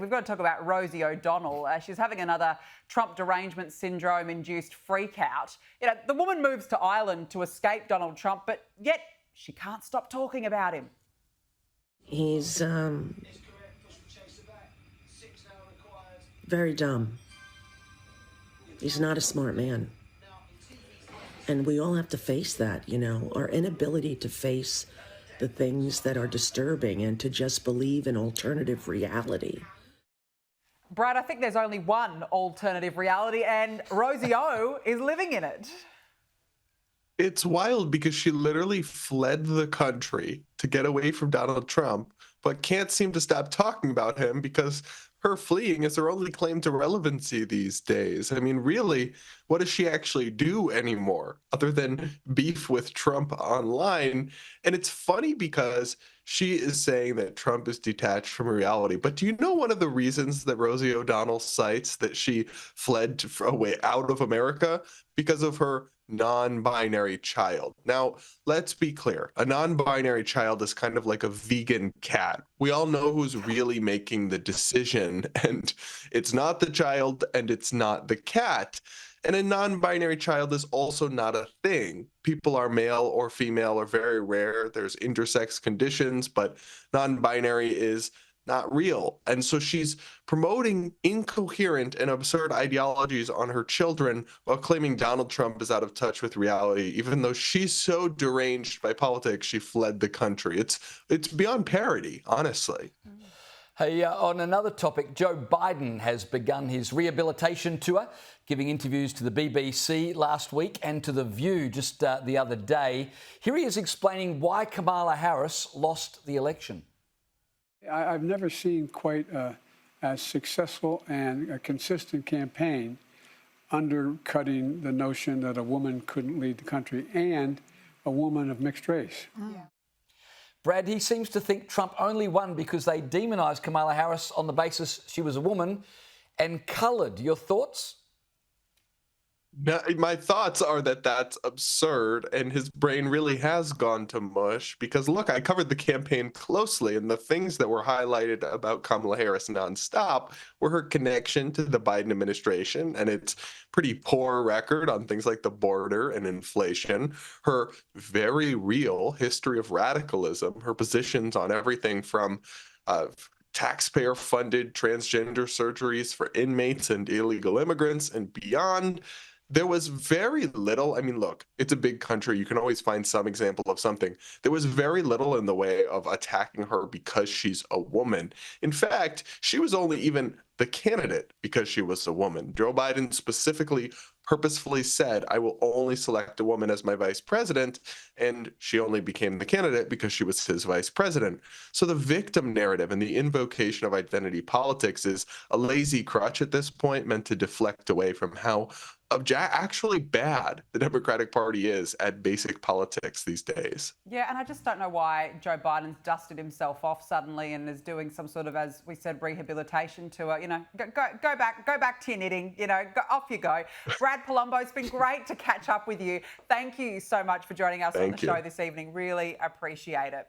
We've got to talk about Rosie ODonnell. She's having another Trump derangement syndrome-induced freak-out. The woman moves to Ireland to escape Donald Trump, but yet she can't stop talking about him. He's very dumb. He's not a smart man. And we all have to face that, our inability to face the things that are disturbing and to just believe in alternative reality. Brad, I think there's only one alternative reality, and Rosie O is living in it. It's wild because she literally fled the country to get away from Donald Trump, but can't seem to stop talking about him because her fleeing is her only claim to relevancy these days. I mean, really, what does she actually do anymore other than beef with Trump online? And it's funny because she is saying that Trump is detached from reality. But do you know one of the reasons that Rosie ODonnell cites that she fled away out of America? Because of her non-binary child. Now, let's be clear. A non-binary child is kind of like a vegan cat. We all know who's really making the decision, and it's not the child and it's not the cat. And a non-binary child is also not a thing. People are male or female or very rare. There's intersex conditions, but non-binary is not real. And so she's promoting incoherent and absurd ideologies on her children while claiming Donald Trump is out of touch with reality, even though she's so deranged by politics, she fled the country. It's beyond parody, honestly. Hey, on another topic, Joe Biden has begun his rehabilitation tour, giving interviews to the BBC last week and to The View just the other day. Here he is explaining why Kamala Harris lost the election. I've never seen quite as successful and a consistent campaign undercutting the notion that a woman couldn't lead the country and a woman of mixed race. Yeah. Brad, he seems to think Trump only won because they demonised Kamala Harris on the basis she was a woman and coloured. Your thoughts? My thoughts are that that's absurd, and his brain really has gone to mush because, look, I covered the campaign closely, and the things that were highlighted about Kamala Harris nonstop were her connection to the Biden administration and its pretty poor record on things like the border and inflation, her very real history of radicalism, her positions on everything from taxpayer-funded transgender surgeries for inmates and illegal immigrants and beyond. There was very little. I mean, look, it's a big country. You can always find some example of something. There was very little in the way of attacking her because she's a woman. In fact, she was only even the candidate because she was a woman. Joe Biden specifically purposefully said, I will only select a woman as my vice president, and she only became the candidate because she was his vice president. So the victim narrative and the invocation of identity politics is a lazy crutch at this point, meant to deflect away from how actually bad the Democratic Party is at basic politics these days. Yeah, and I just don't know why Joe Biden's dusted himself off suddenly and is doing some sort of, as we said, rehabilitation tour. Go back to your knitting. Off you go. Brad Polumbo, it's been great to catch up with you. Thank you so much for joining us on the show this evening. Really appreciate it.